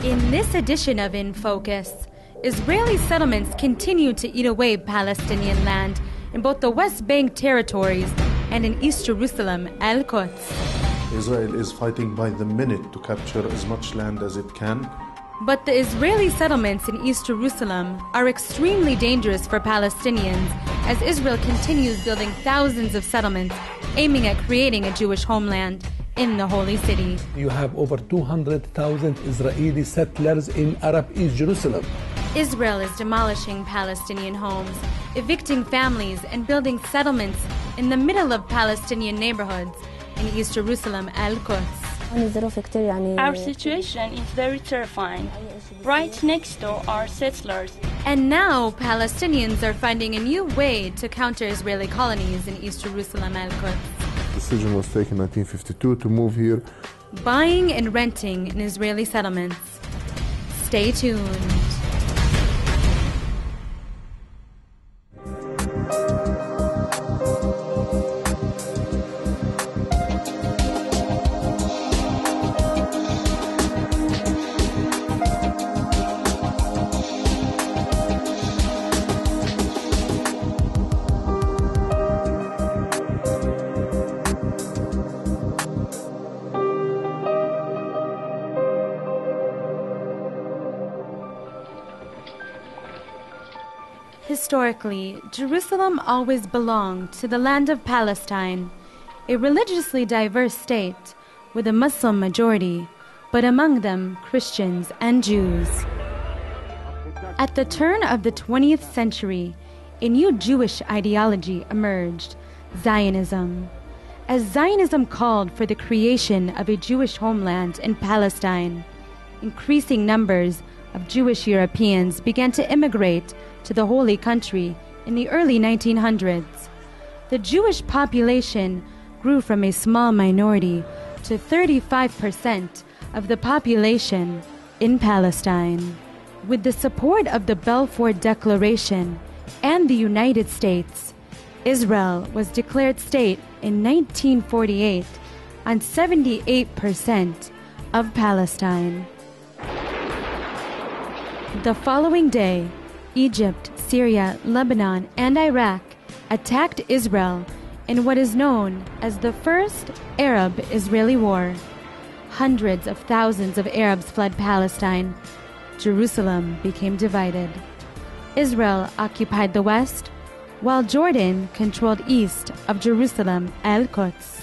In this edition of INfocus, Israeli settlements continue to eat away Palestinian land in both the West Bank territories and in East Jerusalem, Al-Qods. Israel is fighting by the minute to capture as much land as it can. But the Israeli settlements in East Jerusalem are extremely dangerous for Palestinians as Israel continues building thousands of settlements aiming at creating a Jewish homeland in the Holy City. You have over 200,000 Israeli settlers in Arab East Jerusalem. Israel is demolishing Palestinian homes, evicting families, and building settlements in the middle of Palestinian neighborhoods in East Jerusalem, Al-Qods. Our situation is very terrifying. Right next door are settlers. And now Palestinians are finding a new way to counter Israeli colonies in East Jerusalem, Al-Qods. The decision was taken in 1952 to move here. Buying and renting in Israeli settlements. Stay tuned. Historically, Jerusalem always belonged to the land of Palestine, a religiously diverse state with a Muslim majority, but among them Christians and Jews. At the turn of the 20th century, a new Jewish ideology emerged, Zionism. As Zionism called for the creation of a Jewish homeland in Palestine, increasing numbers of Jewish Europeans began to immigrate to the Holy Country in the early 1900s. The Jewish population grew from a small minority to 35% of the population in Palestine. With the support of the Balfour Declaration and the United States, Israel was declared state in 1948 on 78% of Palestine. The following day, Egypt, Syria, Lebanon, and Iraq attacked Israel in what is known as the First Arab-Israeli War. Hundreds of thousands of Arabs fled Palestine. Jerusalem became divided. Israel occupied the west, while Jordan controlled east of Jerusalem, Al-Qods.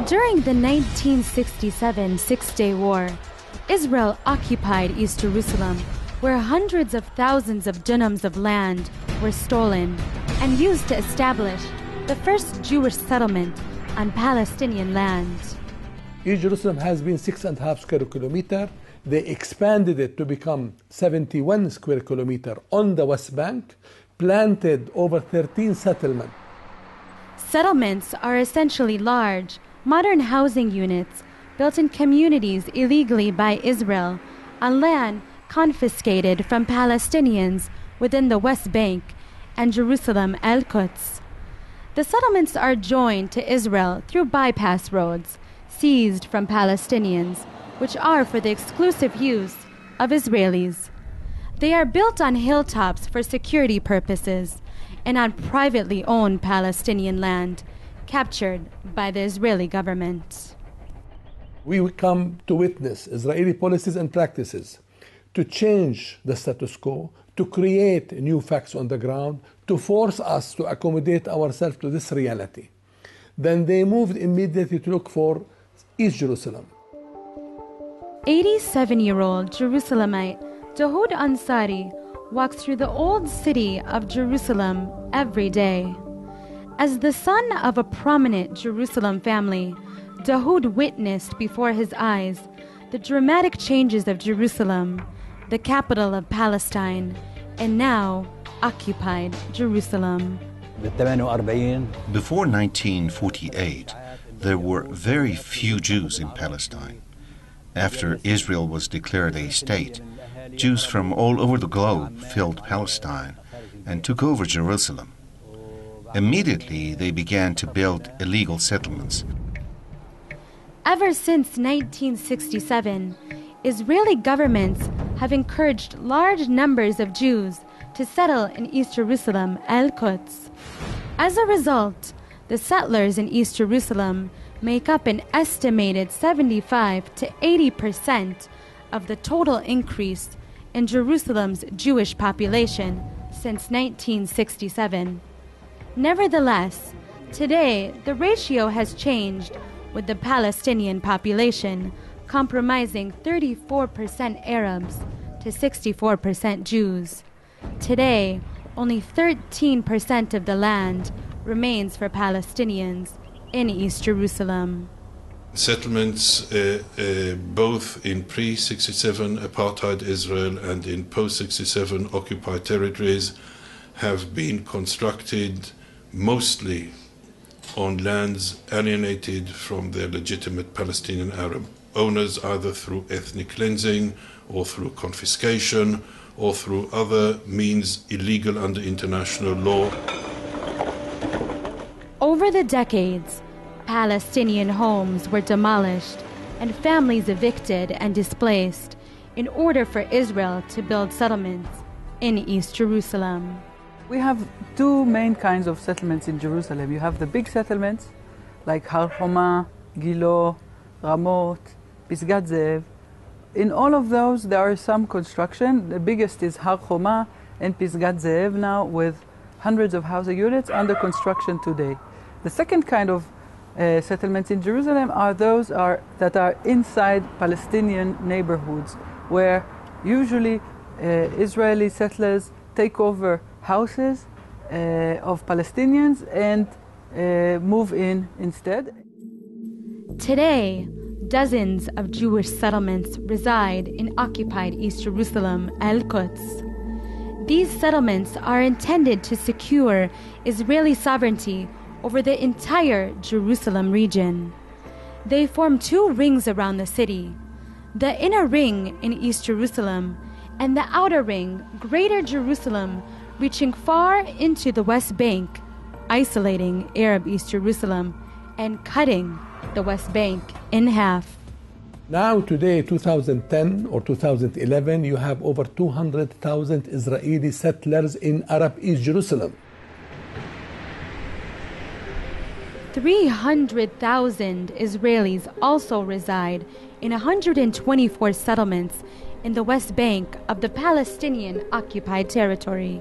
During the 1967 Six-Day War, Israel occupied East Jerusalem, where hundreds of thousands of dunams of land were stolen and used to establish the first Jewish settlement on Palestinian land. East Jerusalem has been 6.5 square kilometers. They expanded it to become 71 square kilometers on the West Bank, planted over 13 settlements. Settlements are essentially large, modern housing units built in communities illegally by Israel on land confiscated from Palestinians within the West Bank and Jerusalem, Al-Qods. The settlements are joined to Israel through bypass roads seized from Palestinians, which are for the exclusive use of Israelis. They are built on hilltops for security purposes and on privately owned Palestinian land captured by the Israeli government. We come to witness Israeli policies and practices to change the status quo, to create new facts on the ground, to force us to accommodate ourselves to this reality. Then they moved immediately to look for East Jerusalem. 87-year-old Jerusalemite Dahoud Ansari walks through the old city of Jerusalem every day. As the son of a prominent Jerusalem family, Dahoud witnessed before his eyes the dramatic changes of Jerusalem, the capital of Palestine, and now occupied Jerusalem. Before 1948, there were very few Jews in Palestine. After Israel was declared a state, Jews from all over the globe filled Palestine and took over Jerusalem. Immediately, they began to build illegal settlements. Ever since 1967, Israeli governments have encouraged large numbers of Jews to settle in East Jerusalem, Al-Qods. As a result, the settlers in East Jerusalem make up an estimated 75 to 80% of the total increase in Jerusalem's Jewish population since 1967. Nevertheless, today the ratio has changed, with the Palestinian population comprising 34% Arabs to 64% Jews. Today, only 13% of the land remains for Palestinians in East Jerusalem. Settlements both in pre-67 apartheid Israel and in post-67 occupied territories have been constructed mostly on lands alienated from their legitimate Palestinian Arab owners, either through ethnic cleansing or through confiscation or through other means illegal under international law. Over the decades, Palestinian homes were demolished and families evicted and displaced in order for Israel to build settlements in East Jerusalem. We have two main kinds of settlements in Jerusalem. You have the big settlements like Har Homa, Gilo, Ramot, Pisgat Zev. In all of those there is some construction. The biggest is Har Homa and Pisgat Zev now, with hundreds of housing units under construction today. The second kind of settlements in Jerusalem are those that are inside Palestinian neighborhoods, where usually Israeli settlers take over houses of Palestinians and move in instead. Today, dozens of Jewish settlements reside in occupied East Jerusalem, Al-Qods. These settlements are intended to secure Israeli sovereignty over the entire Jerusalem region. They form two rings around the city, the inner ring in East Jerusalem and the outer ring, Greater Jerusalem, reaching far into the West Bank, isolating Arab East Jerusalem and cutting the West Bank in half. Now today, 2010 or 2011, you have over 200,000 Israeli settlers in Arab East Jerusalem. 300,000 Israelis also reside in 124 settlements in the West Bank of the Palestinian occupied territory.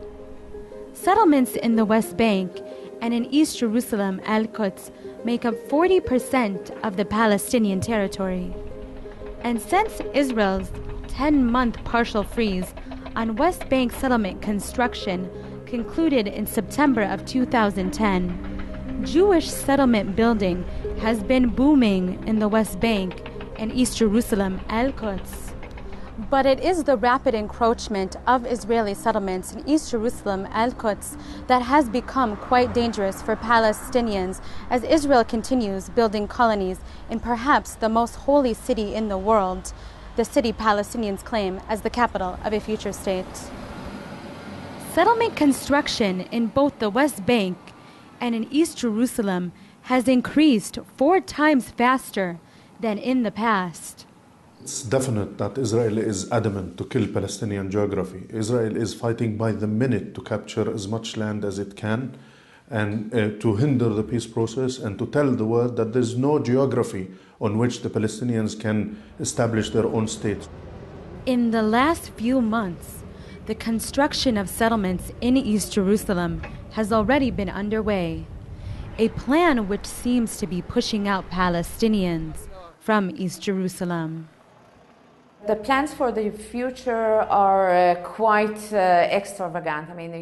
Settlements in the West Bank and in East Jerusalem, Al-Qods, make up 40% of the Palestinian territory. And since Israel's 10-month partial freeze on West Bank settlement construction concluded in September of 2010, Jewish settlement building has been booming in the West Bank and East Jerusalem, Al-Qods. But it is the rapid encroachment of Israeli settlements in East Jerusalem, Al-Qods, that has become quite dangerous for Palestinians as Israel continues building colonies in perhaps the most holy city in the world, the city Palestinians claim as the capital of a future state. Settlement construction in both the West Bank and in East Jerusalem has increased 4 times faster than in the past. It's definite that Israel is adamant to kill Palestinian geography. Israel is fighting by the minute to capture as much land as it can and to hinder the peace process and to tell the world that there's no geography on which the Palestinians can establish their own state. In the last few months, the construction of settlements in East Jerusalem has already been underway, a plan which seems to be pushing out Palestinians from East Jerusalem. The plans for the future are quite extravagant. I mean,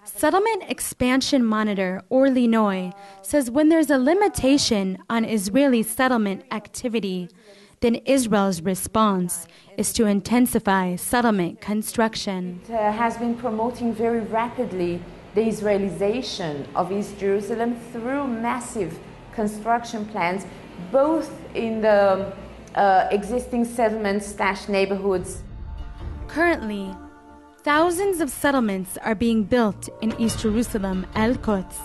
Settlement expansion monitor Orly Noy says when there's a limitation on Israeli settlement activity, then Israel's response is to intensify settlement construction. It has been promoting very rapidly the Israelization of East Jerusalem through massive construction plans, both in the existing settlements/neighborhoods. Currently, thousands of settlements are being built in East Jerusalem, Al-Qods.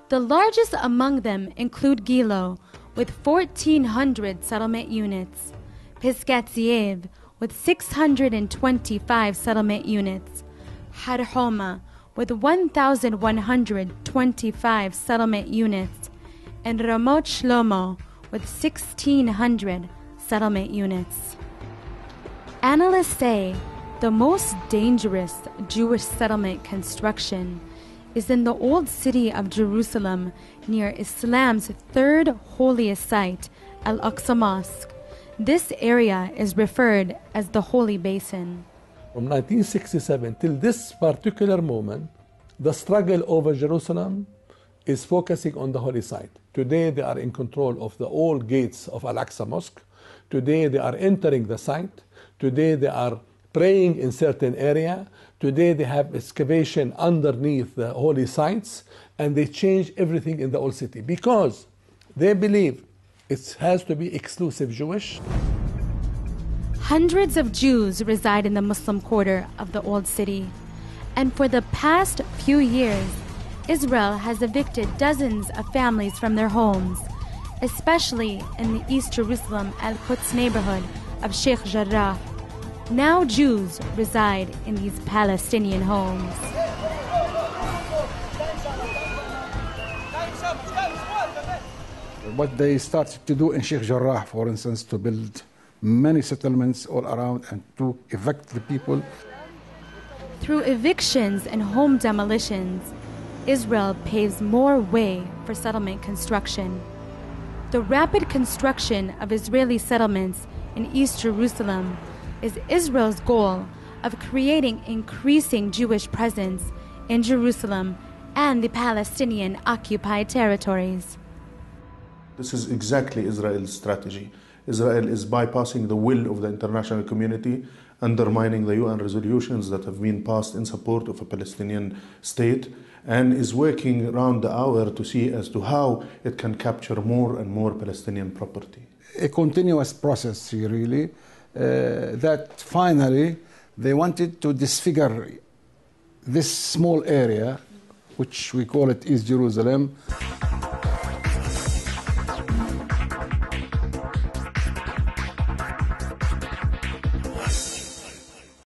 The largest among them include Gilo, with 1,400 settlement units, Pisgat Ze'ev with 625 settlement units, Har Homa with 1,125 settlement units, and Ramot Shlomo with 1,600 settlement units. Analysts say the most dangerous Jewish settlement construction is in the old city of Jerusalem near Islam's third holiest site, Al-Aqsa Mosque. This area is referred as the Holy Basin. From 1967 till this particular moment, the struggle over Jerusalem is focusing on the holy site. Today they are in control of the old gates of Al-Aqsa Mosque. Today they are entering the site. Today they are praying in certain area. Today they have excavation underneath the holy sites, and they change everything in the old city because they believe it has to be exclusive Jewish. Hundreds of Jews reside in the Muslim quarter of the old city, and for the past few years, Israel has evicted dozens of families from their homes, especially in the East Jerusalem Al-Qods neighborhood of Sheikh Jarrah. Now Jews reside in these Palestinian homes. What they started to do in Sheikh Jarrah, for instance, to build many settlements all around and to evict the people. Through evictions and home demolitions, Israel paves more way for settlement construction. The rapid construction of Israeli settlements in East Jerusalem is Israel's goal of creating increasing Jewish presence in Jerusalem and the Palestinian occupied territories. This is exactly Israel's strategy. Israel is bypassing the will of the international community, undermining the UN resolutions that have been passed in support of a Palestinian state, and is working around the hour to see as to how it can capture more and more Palestinian property. A continuous process, really, that finally they wanted to disfigure this small area, which we call it East Jerusalem.